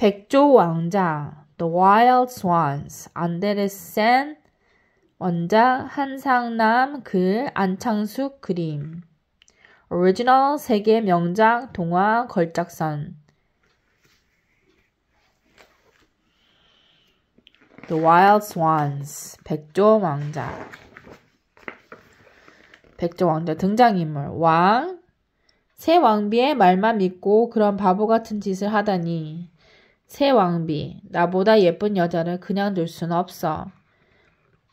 백조 왕자 The Wild Swans 안데르센 원작 한상남 글 안창숙 그림 오리지널 세계 명작 동화 걸작선 The Wild Swans 백조 왕자 백조 왕자 등장인물 왕 새 왕비의 말만 믿고 그런 바보 같은 짓을 하다니 새 왕비 나보다 예쁜 여자를 그냥 둘 순 없어.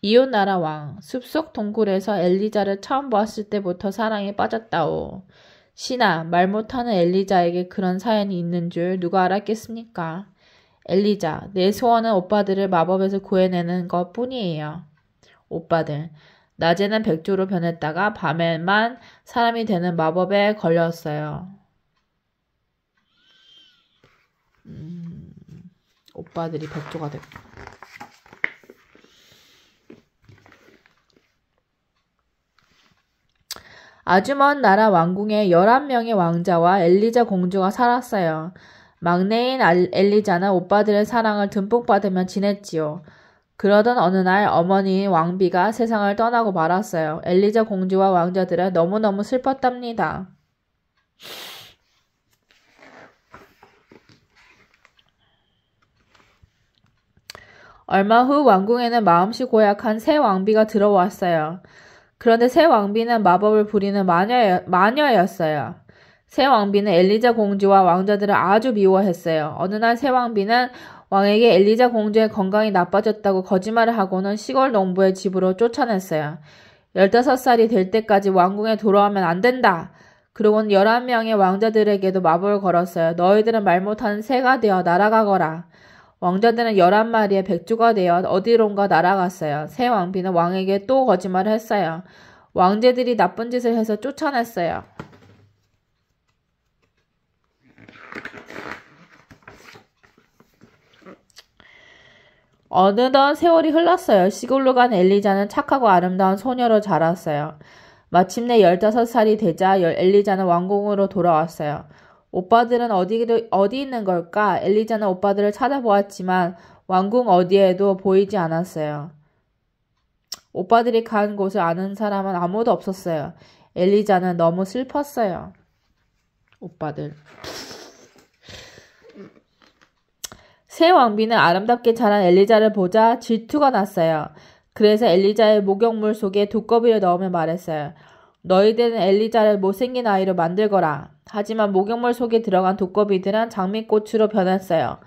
이웃나라 왕 숲속 동굴에서 엘리자를 처음 보았을 때부터 사랑에 빠졌다오. 신아 말 못하는 엘리자에게 그런 사연이 있는 줄 누가 알았겠습니까? 엘리자 내 소원은 오빠들을 마법에서 구해내는 것 뿐이에요. 오빠들 낮에는 백조로 변했다가 밤에만 사람이 되는 마법에 걸렸어요. 오빠들이 백조가 됐고. 아주 먼 나라 왕궁에 11명의 왕자와 엘리자 공주가 살았어요. 막내인 엘리자는 오빠들의 사랑을 듬뿍 받으며 지냈지요. 그러던 어느 날 어머니인 왕비가 세상을 떠나고 말았어요. 엘리자 공주와 왕자들은 너무너무 슬펐답니다. 얼마 후 왕궁에는 마음씨 고약한 새 왕비가 들어왔어요. 그런데 새 왕비는 마법을 부리는 마녀였어요. 새 왕비는 엘리자 공주와 왕자들을 아주 미워했어요. 어느 날 새 왕비는 왕에게 엘리자 공주의 건강이 나빠졌다고 거짓말을 하고는 시골 농부의 집으로 쫓아냈어요. 15살이 될 때까지 왕궁에 돌아오면 안 된다. 그러고는 11명의 왕자들에게도 마법을 걸었어요. 너희들은 말 못하는 새가 되어 날아가거라. 왕자들은 11마리의 백조가 되어 어디론가 날아갔어요. 새 왕비는 왕에게 또 거짓말을 했어요. 왕제들이 나쁜 짓을 해서 쫓아냈어요. 어느덧 세월이 흘렀어요. 시골로 간 엘리자는 착하고 아름다운 소녀로 자랐어요. 마침내 15살이 되자 엘리자는 왕궁으로 돌아왔어요. 오빠들은 어디 있는 걸까? 엘리자는 오빠들을 찾아보았지만 왕궁 어디에도 보이지 않았어요. 오빠들이 간 곳을 아는 사람은 아무도 없었어요. 엘리자는 너무 슬펐어요. 오빠들. 새 왕비는 아름답게 자란 엘리자를 보자 질투가 났어요. 그래서 엘리자의 목욕물 속에 두꺼비를 넣으며 말했어요. 너희들은 엘리자를 못생긴 아이로 만들거라. 하지만 목욕물 속에 들어간 두꺼비들은 장미꽃으로 변했어요.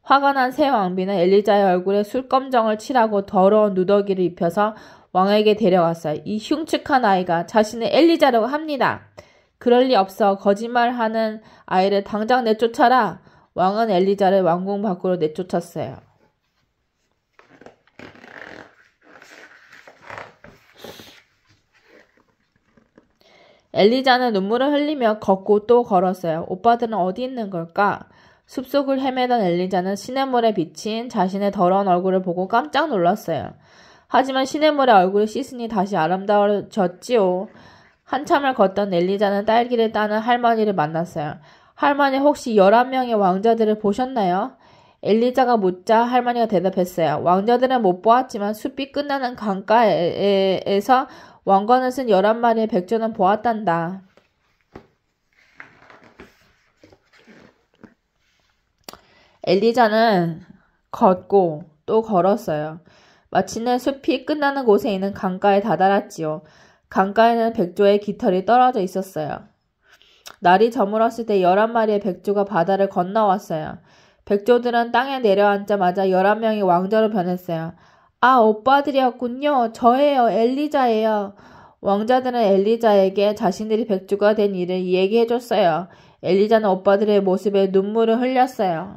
화가 난 새 왕비는 엘리자의 얼굴에 술검정을 칠하고 더러운 누더기를 입혀서 왕에게 데려왔어요. 이 흉측한 아이가 자신을 엘리자라고 합니다. 그럴 리 없어. 거짓말하는 아이를 당장 내쫓아라. 왕은 엘리자를 왕궁 밖으로 내쫓았어요. 엘리자는 눈물을 흘리며 걷고 또 걸었어요. 오빠들은 어디 있는 걸까? 숲속을 헤매던 엘리자는 시냇물에 비친 자신의 더러운 얼굴을 보고 깜짝 놀랐어요. 하지만 시냇물에 얼굴을 씻으니 다시 아름다워졌지요. 한참을 걷던 엘리자는 딸기를 따는 할머니를 만났어요. 할머니 혹시 11명의 왕자들을 보셨나요? 엘리자가 묻자 할머니가 대답했어요. 왕자들은 못 보았지만 숲이 끝나는 강가에서 왕관을 쓴 11마리의 백조는 보았단다. 엘리자는 걷고 또 걸었어요. 마침내 숲이 끝나는 곳에 있는 강가에 다다랐지요. 강가에는 백조의 깃털이 떨어져 있었어요. 날이 저물었을 때 11마리의 백조가 바다를 건너왔어요. 백조들은 땅에 내려앉자마자 11명의 왕자로 변했어요. 아, 오빠들이었군요. 저예요. 엘리자예요. 왕자들은 엘리자에게 자신들이 백조가 된 일을 얘기해줬어요. 엘리자는 오빠들의 모습에 눈물을 흘렸어요.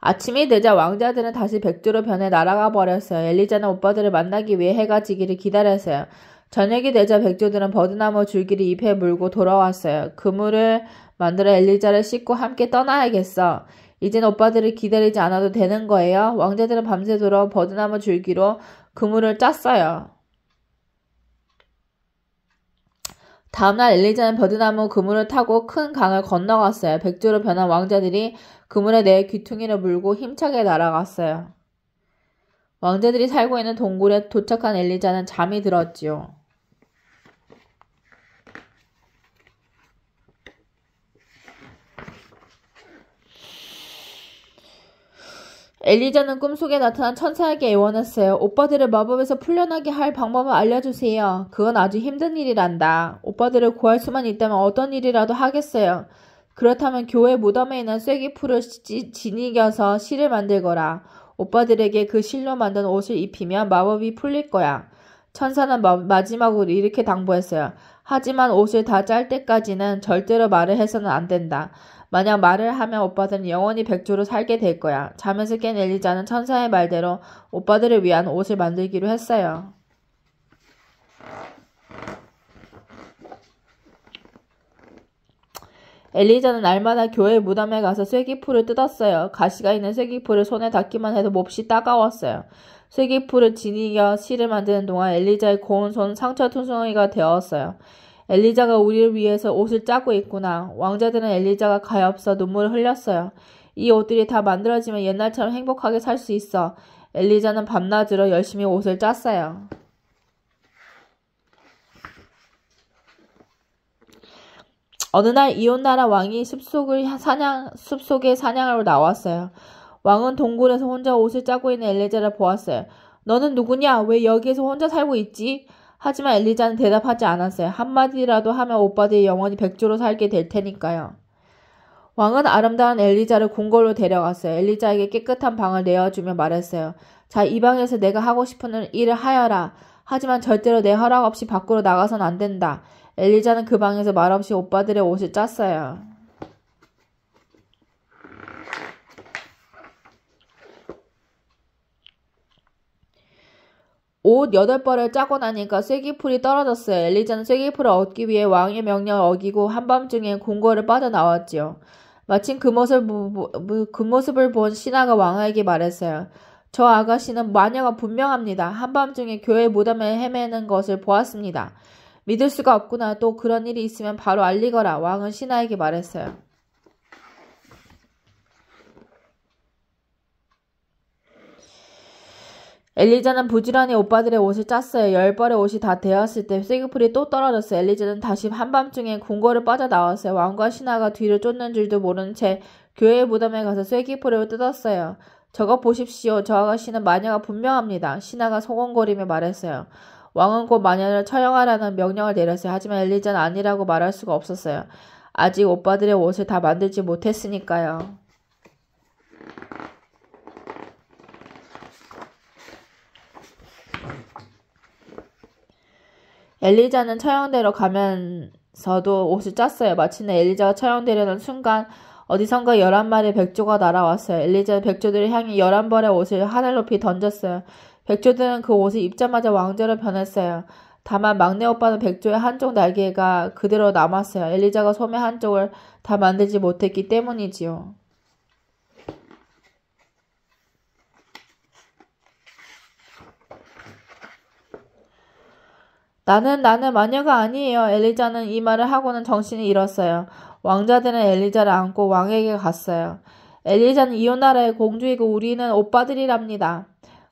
아침이 되자 왕자들은 다시 백조로 변해 날아가 버렸어요. 엘리자는 오빠들을 만나기 위해 해가 지기를 기다렸어요. 저녁이 되자 백조들은 버드나무 줄기를 잎에 물고 돌아왔어요. 그물을 만들어 엘리자를 씻고 함께 떠나야겠어. 이젠 오빠들을 기다리지 않아도 되는 거예요. 왕자들은 밤새도록 버드나무 줄기로 그물을 짰어요. 다음날 엘리자는 버드나무 그물을 타고 큰 강을 건너갔어요. 백조로 변한 왕자들이 그물에 내 귀퉁이를 물고 힘차게 날아갔어요. 왕자들이 살고 있는 동굴에 도착한 엘리자는 잠이 들었지요. 엘리자는 꿈속에 나타난 천사에게 애원했어요. 오빠들을 마법에서 풀려나게 할 방법을 알려주세요. 그건 아주 힘든 일이란다. 오빠들을 구할 수만 있다면 어떤 일이라도 하겠어요. 그렇다면 교회 무덤에 있는 쐐기풀을 지니겨서 실을 만들거라. 오빠들에게 그 실로 만든 옷을 입히면 마법이 풀릴 거야. 천사는 마지막으로 이렇게 당부했어요. 하지만 옷을 다 짤 때까지는 절대로 말을 해서는 안 된다. 만약 말을 하면 오빠들은 영원히 백조로 살게 될 거야. 잠에서 깬 엘리자는 천사의 말대로 오빠들을 위한 옷을 만들기로 했어요. 엘리자는 날마다 교회 무덤에 가서 쐐기풀을 뜯었어요. 가시가 있는 쐐기풀을 손에 닿기만 해도 몹시 따가웠어요. 쐐기풀을 지니겨 실을 만드는 동안 엘리자의 고운 손 상처투성이가 되었어요. 엘리자가 우리를 위해서 옷을 짜고 있구나. 왕자들은 엘리자가 가엾어 눈물을 흘렸어요. 이 옷들이 다 만들어지면 옛날처럼 행복하게 살 수 있어. 엘리자는 밤낮으로 열심히 옷을 짰어요. 어느 날 이웃나라 왕이 숲속에 사냥하러 나왔어요. 왕은 동굴에서 혼자 옷을 짜고 있는 엘리자를 보았어요. 너는 누구냐? 왜 여기에서 혼자 살고 있지? 하지만 엘리자는 대답하지 않았어요. 한마디라도 하면 오빠들이 영원히 백조로 살게 될 테니까요. 왕은 아름다운 엘리자를 궁궐로 데려갔어요. 엘리자에게 깨끗한 방을 내어주며 말했어요. 자, 이 방에서 내가 하고 싶은 일을 하여라. 하지만 절대로 내 허락 없이 밖으로 나가선 안 된다. 엘리자는 그 방에서 말없이 오빠들의 옷을 짰어요. 옷 8벌을 짜고 나니까 쐐기풀이 떨어졌어요. 엘리자는 쐐기풀을 얻기 위해 왕의 명령을 어기고 한밤중에 궁궐을 빠져나왔지요. 마침 그 모습을 본 신하가 왕에게 말했어요. 저 아가씨는 마녀가 분명합니다. 한밤중에 교회 무덤에 헤매는 것을 보았습니다. 믿을 수가 없구나. 또 그런 일이 있으면 바로 알리거라. 왕은 신하에게 말했어요. 엘리자는 부지런히 오빠들의 옷을 짰어요. 10벌의 옷이 다 되었을 때 쐐기풀이 또 떨어졌어요. 엘리자는 다시 한밤중에 궁궐을 빠져나왔어요. 왕과 신하가 뒤를 쫓는 줄도 모른 채 교회 무덤에 가서 쐐기풀을 뜯었어요. 저거 보십시오. 저 아가씨는 마녀가 분명합니다. 신하가 소곤거리며 말했어요. 왕은 곧 마녀를 처형하라는 명령을 내렸어요. 하지만 엘리자는 아니라고 말할 수가 없었어요. 아직 오빠들의 옷을 다 만들지 못했으니까요. 엘리자는 처형대로 가면서도 옷을 짰어요. 마침내 엘리자가 처형되려는 순간 어디선가 11마리 백조가 날아왔어요. 엘리자는 백조들을 향해 11벌의 옷을 하늘 높이 던졌어요. 백조들은 그 옷을 입자마자 왕자로 변했어요. 다만 막내 오빠는 백조의 한쪽 날개가 그대로 남았어요. 엘리자가 소매 한쪽을 다 만들지 못했기 때문이지요. 나는 마녀가 아니에요. 엘리자는 이 말을 하고는 정신이 잃었어요. 왕자들은 엘리자를 안고 왕에게 갔어요. 엘리자는 이웃나라의 공주이고 우리는 오빠들이랍니다.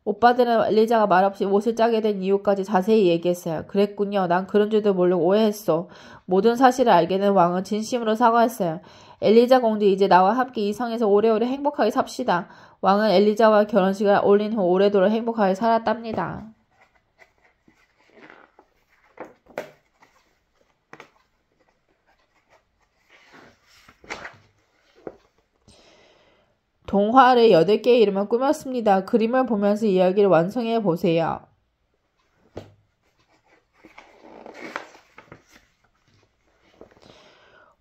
오빠들은 엘리자가 말없이 옷을 짜게 된 이유까지 자세히 얘기했어요. 그랬군요. 난 그런 줄도 모르고 오해했어. 모든 사실을 알게 된 왕은 진심으로 사과했어요. 엘리자 공주, 이제 나와 함께 이 성에서 오래오래 행복하게 삽시다. 왕은 엘리자와 결혼식을 올린 후 오래도록 행복하게 살았답니다. 동화를 8개의 이름을 꾸몄습니다. 그림을 보면서 이야기를 완성해 보세요.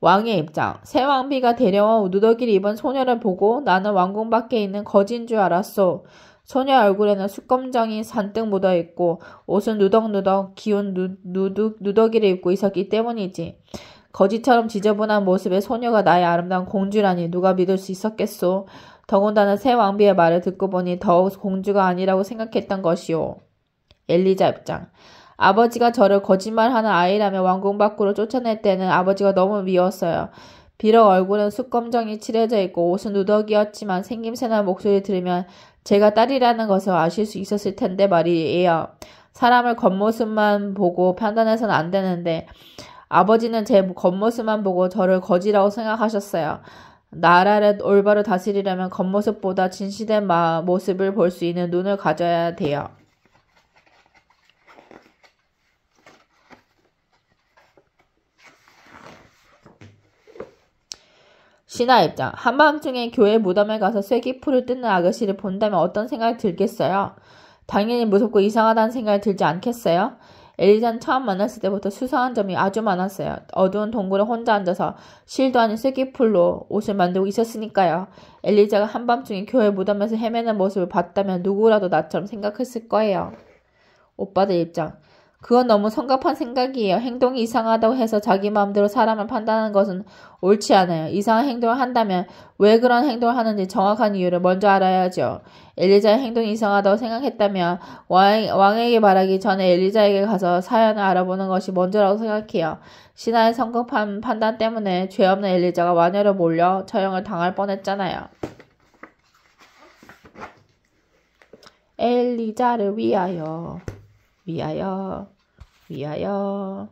왕의 입장. 새 왕비가 데려온 누더기를 입은 소녀를 보고 나는 왕궁 밖에 있는 거지인 줄 알았소. 소녀 얼굴에는 숯검정이 잔뜩 묻어있고 옷은 누덕누덕 기운 누더기를 입고 있었기 때문이지. 거지처럼 지저분한 모습의 소녀가 나의 아름다운 공주라니 누가 믿을 수 있었겠소. 더군다나 새 왕비의 말을 듣고 보니 더욱 공주가 아니라고 생각했던 것이오. 엘리자 입장. 아버지가 저를 거짓말하는 아이라며 왕궁 밖으로 쫓아낼 때는 아버지가 너무 미웠어요. 비록 얼굴은 숯검정이 칠해져 있고 옷은 누더기였지만 생김새나 목소리 들으면 제가 딸이라는 것을 아실 수 있었을 텐데 말이에요. 사람을 겉모습만 보고 판단해서는 안 되는데 아버지는 제 겉모습만 보고 저를 거지라고 생각하셨어요. 나라를 올바로 다스리려면 겉모습보다 진실된 모습을 볼 수 있는 눈을 가져야 돼요. 신하 입장. 한밤중에 교회 무덤에 가서 쐐기풀을 뜯는 아가씨를 본다면 어떤 생각이 들겠어요? 당연히 무섭고 이상하다는 생각이 들지 않겠어요? 엘리자는 처음 만났을 때부터 수상한 점이 아주 많았어요. 어두운 동굴에 혼자 앉아서 실도 아닌 쐐기풀로 옷을 만들고 있었으니까요. 엘리자가 한밤중에 교회 무덤에서 헤매는 모습을 봤다면 누구라도 나처럼 생각했을 거예요. 오빠들 입장. 그건 너무 성급한 생각이에요. 행동이 이상하다고 해서 자기 마음대로 사람을 판단하는 것은 옳지 않아요. 이상한 행동을 한다면 왜 그런 행동을 하는지 정확한 이유를 먼저 알아야죠. 엘리자의 행동이 이상하다고 생각했다면 왕에게 말하기 전에 엘리자에게 가서 사연을 알아보는 것이 먼저라고 생각해요. 신하의 성급한 판단 때문에 죄 없는 엘리자가 와녀로 몰려 처형을 당할 뻔했잖아요. 엘리자를 위하여. 위하여.